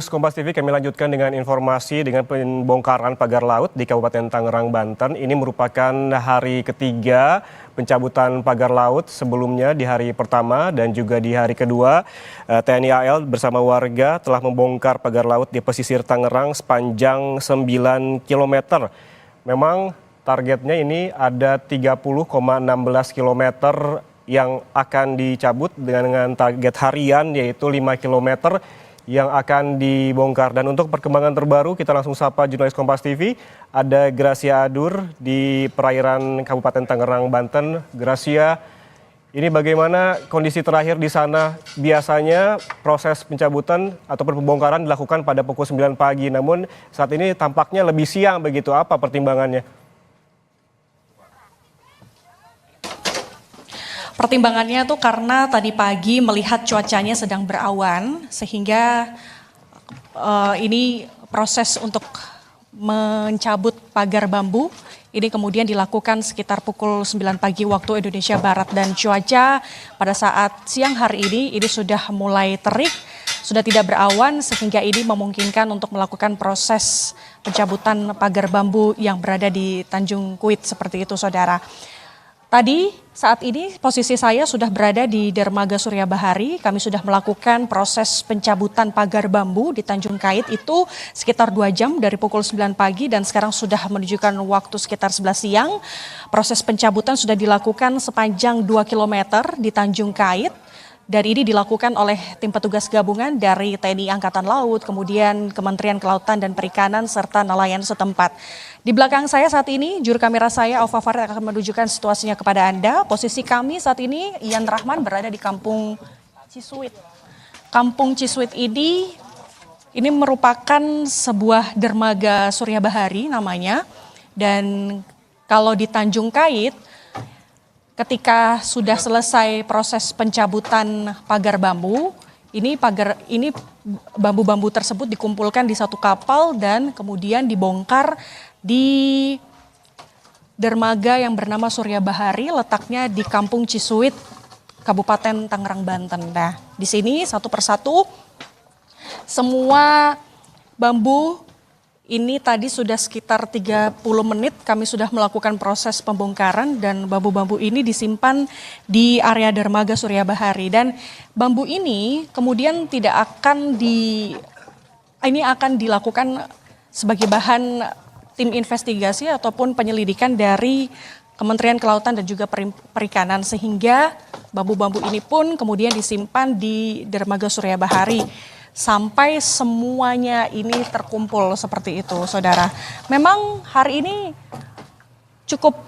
Jurnalis Kompas TV, kami lanjutkan dengan informasi dengan pembongkaran pagar laut di Kabupaten Tangerang, Banten. Ini merupakan hari ketiga pencabutan pagar laut. Sebelumnya di hari pertama dan juga di hari kedua, TNI AL bersama warga telah membongkar pagar laut di pesisir Tangerang sepanjang 9 km. Memang targetnya ini ada 30,16 km yang akan dicabut dengan target harian yaitu 5 km yang akan dibongkar. Dan untuk perkembangan terbaru kita langsung sapa jurnalis Kompas TV, ada Gracia Adur di perairan Kabupaten Tangerang, Banten. Gracia, ini bagaimana kondisi terakhir di sana? Biasanya proses pencabutan ataupun pembongkaran dilakukan pada pukul 9 pagi, namun saat ini tampaknya lebih siang begitu. Apa pertimbangannya? Pertimbangannya tuh karena tadi pagi melihat cuacanya sedang berawan sehingga ini proses untuk mencabut pagar bambu ini kemudian dilakukan sekitar pukul 9 pagi waktu Indonesia Barat, dan cuaca pada saat siang hari ini sudah mulai terik, sudah tidak berawan sehingga ini memungkinkan untuk melakukan proses pencabutan pagar bambu yang berada di Tanjung Kuit seperti itu, saudara. Tadi saat ini posisi saya sudah berada di Dermaga Surya Bahari. Kami sudah melakukan proses pencabutan pagar bambu di Tanjung Kait itu sekitar 2 jam dari pukul 9 pagi dan sekarang sudah menunjukkan waktu sekitar 11 siang. Proses pencabutan sudah dilakukan sepanjang 2 km di Tanjung Kait. Dan ini dilakukan oleh tim petugas gabungan dari TNI Angkatan Laut, kemudian Kementerian Kelautan dan Perikanan, serta nelayan setempat. Di belakang saya saat ini, juru kamera saya, Alfa Farid, akan menunjukkan situasinya kepada Anda. Posisi kami saat ini, Ian Rahman, berada di Kampung Cisuit. Kampung Cisuit ini merupakan sebuah dermaga Surya Bahari namanya. Dan kalau di Tanjung Kait, ketika sudah selesai proses pencabutan pagar bambu, ini bambu-bambu tersebut dikumpulkan di satu kapal dan kemudian dibongkar di dermaga yang bernama Surya Bahari, letaknya di Kampung Cisuit, Kabupaten Tangerang, Banten. Nah, di sini satu persatu semua bambu ini tadi sudah sekitar 30 menit kami sudah melakukan proses pembongkaran dan bambu-bambu ini disimpan di area dermaga Surya Bahari, dan bambu ini kemudian ini akan dilakukan sebagai bahan tim investigasi ataupun penyelidikan dari Kementerian Kelautan dan juga Perikanan, sehingga bambu-bambu ini pun kemudian disimpan di dermaga Surya Bahari sampai semuanya ini terkumpul seperti itu, saudara. Memang hari ini cukup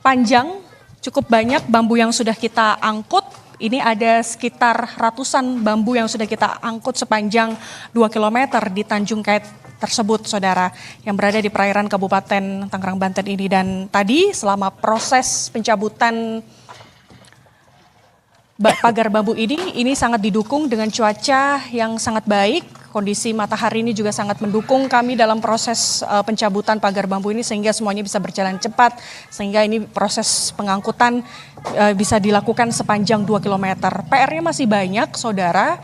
panjang, cukup banyak bambu yang sudah kita angkut. Ini ada sekitar ratusan bambu yang sudah kita angkut sepanjang 2 km di Tanjung Kait tersebut, saudara, yang berada di perairan Kabupaten Tangerang, Banten ini. Dan tadi selama proses pencabutan pagar bambu ini sangat didukung dengan cuaca yang sangat baik. Kondisi matahari ini juga sangat mendukung kami dalam proses pencabutan pagar bambu ini sehingga semuanya bisa berjalan cepat, sehingga ini proses pengangkutan bisa dilakukan sepanjang 2 km. PR-nya masih banyak, saudara.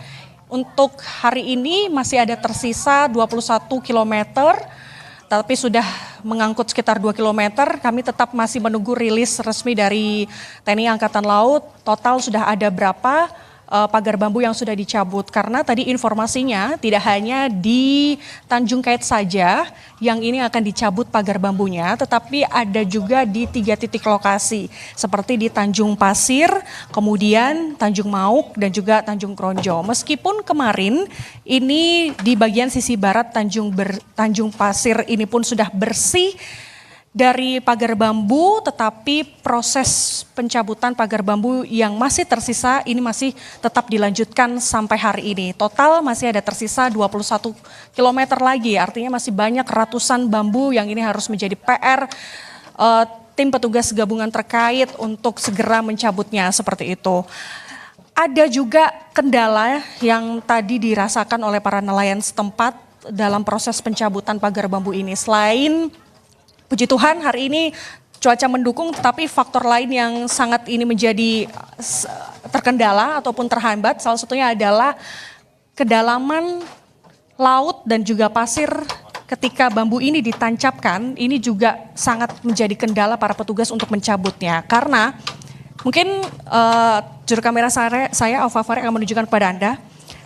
Untuk hari ini masih ada tersisa 21 km. Tapi sudah mengangkut sekitar 2 km, kami tetap masih menunggu rilis resmi dari TNI Angkatan Laut. Total sudah ada berapa pagar bambu yang sudah dicabut. Karena tadi informasinya tidak hanya di Tanjung Kait saja yang ini akan dicabut pagar bambunya, tetapi ada juga di 3 titik lokasi. Seperti di Tanjung Pasir, kemudian Tanjung Mauk, dan juga Tanjung Kronjo. Meskipun kemarin ini di bagian sisi barat Tanjung Pasir ini pun sudah bersih dari pagar bambu, tetapi proses pencabutan pagar bambu yang masih tersisa ini masih tetap dilanjutkan sampai hari ini. Total masih ada tersisa 21 km lagi, artinya masih banyak ratusan bambu yang ini harus menjadi PR tim petugas gabungan terkait untuk segera mencabutnya seperti itu. Ada juga kendala yang tadi dirasakan oleh para nelayan setempat dalam proses pencabutan pagar bambu ini. Selain puji Tuhan hari ini cuaca mendukung, tetapi faktor lain yang sangat ini menjadi terkendala ataupun terhambat, salah satunya adalah kedalaman laut dan juga pasir ketika bambu ini ditancapkan, ini juga sangat menjadi kendala para petugas untuk mencabutnya. Karena mungkin juru kamera saya Alfa Fari akan menunjukkan kepada Anda.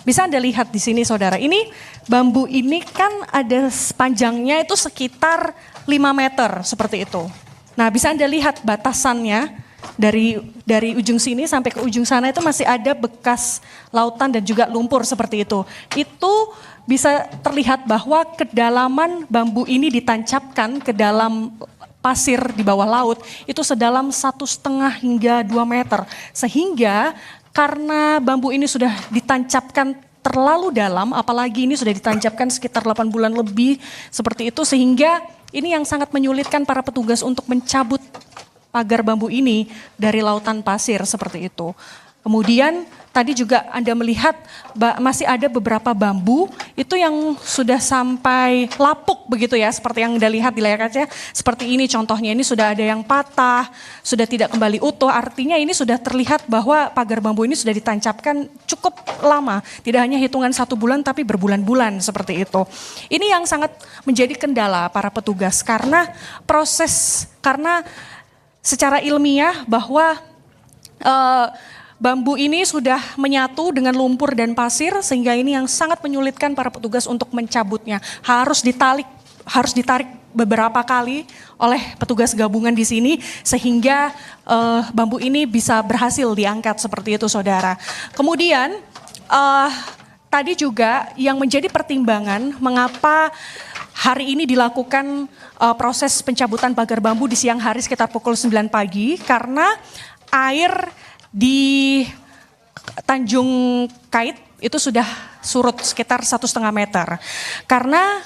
Bisa Anda lihat di sini saudara, ini bambu ini kan ada panjangnya itu sekitar 5 meter seperti itu. Nah bisa Anda lihat batasannya. Dari ujung sini sampai ke ujung sana itu masih ada bekas lautan dan juga lumpur seperti itu. Itu bisa terlihat bahwa kedalaman bambu ini ditancapkan ke dalam pasir di bawah laut itu sedalam 1,5 hingga 2 meter. Sehingga karena bambu ini sudah ditancapkan terlalu dalam, apalagi ini sudah ditancapkan sekitar 8 bulan lebih seperti itu, sehingga ini yang sangat menyulitkan para petugas untuk mencabut pagar bambu ini dari lautan pasir seperti itu. Kemudian tadi juga Anda melihat masih ada beberapa bambu itu yang sudah sampai lapuk begitu ya, seperti yang Anda lihat di layar kaca. Seperti ini contohnya, ini sudah ada yang patah, sudah tidak kembali utuh. Artinya ini sudah terlihat bahwa pagar bambu ini sudah ditancapkan cukup lama. Tidak hanya hitungan 1 bulan tapi berbulan-bulan seperti itu. Ini yang sangat menjadi kendala para petugas karena secara ilmiah bahwa bambu ini sudah menyatu dengan lumpur dan pasir sehingga ini yang sangat menyulitkan para petugas untuk mencabutnya. Harus ditarik beberapa kali oleh petugas gabungan di sini sehingga bambu ini bisa berhasil diangkat seperti itu saudara. Kemudian tadi juga yang menjadi pertimbangan mengapa hari ini dilakukan proses pencabutan pagar bambu di siang hari sekitar pukul 9 pagi karena air di Tanjung Kait itu sudah surut sekitar 1,5 meter. Karena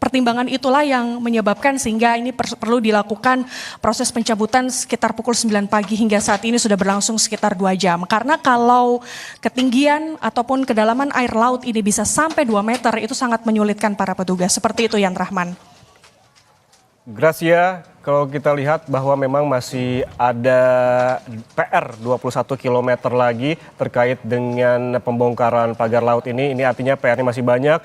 pertimbangan itulah yang menyebabkan sehingga ini perlu dilakukan proses pencabutan sekitar pukul 9 pagi hingga saat ini sudah berlangsung sekitar 2 jam. Karena kalau ketinggian ataupun kedalaman air laut ini bisa sampai 2 meter itu sangat menyulitkan para petugas. Seperti itu Yan Rahman. Gracia, kalau kita lihat bahwa memang masih ada PR 21 km lagi terkait dengan pembongkaran pagar laut ini artinya PR-nya masih banyak.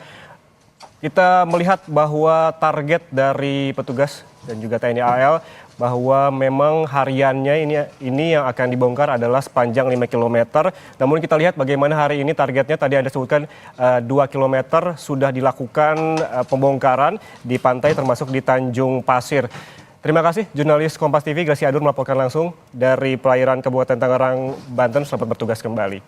Kita melihat bahwa target dari petugas dan juga TNI AL bahwa memang hariannya ini yang akan dibongkar adalah sepanjang 5 km. Namun kita lihat bagaimana hari ini targetnya tadi Anda sebutkan 2 km sudah dilakukan pembongkaran di pantai termasuk di Tanjung Pasir. Terima kasih jurnalis Kompas TV Gracia Adur melaporkan langsung dari perairan Kabupaten Tangerang, Banten. Selamat bertugas kembali.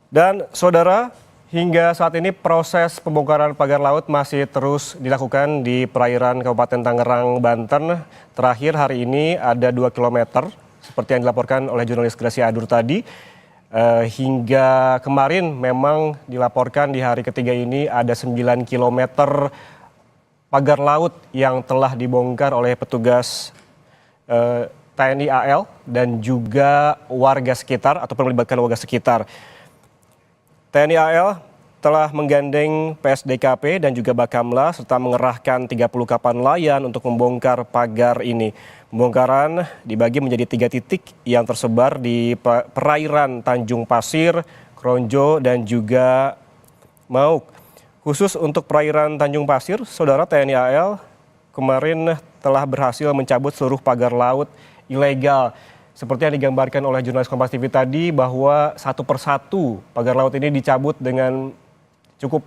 Dan saudara, hingga saat ini proses pembongkaran pagar laut masih terus dilakukan di perairan Kabupaten Tangerang, Banten. Terakhir hari ini ada 2 km seperti yang dilaporkan oleh jurnalis Gracia Adur tadi. Hingga kemarin memang dilaporkan di hari ketiga ini ada 9 km pagar laut yang telah dibongkar oleh petugas TNI AL dan juga warga sekitar ataupun melibatkan warga sekitar. TNI AL telah menggandeng PSDKP dan juga Bakamla serta mengerahkan 30 kapal nelayan untuk membongkar pagar ini. Pembongkaran dibagi menjadi 3 titik yang tersebar di perairan Tanjung Pasir, Kronjo dan juga Mauk. Khusus untuk perairan Tanjung Pasir, saudara TNI AL kemarin telah berhasil mencabut seluruh pagar laut ilegal. Seperti yang digambarkan oleh jurnalis Kompas TV tadi bahwa satu persatu pagar laut ini dicabut dengan cukup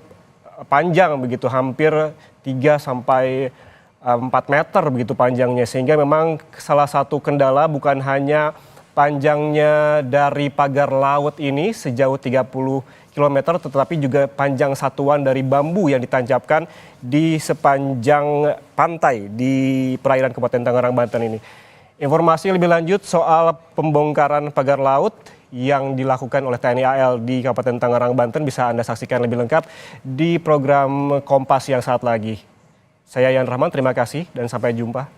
panjang begitu, hampir 3 sampai 4 meter begitu panjangnya. Sehingga memang salah satu kendala bukan hanya panjangnya dari pagar laut ini sejauh 30 km tetapi juga panjang satuan dari bambu yang ditancapkan di sepanjang pantai di perairan Kabupaten Tangerang, Banten ini. Informasi lebih lanjut soal pembongkaran pagar laut yang dilakukan oleh TNI AL di Kabupaten Tangerang, Banten bisa Anda saksikan lebih lengkap di program Kompas yang saat lagi. Saya Yan Rahman, terima kasih dan sampai jumpa.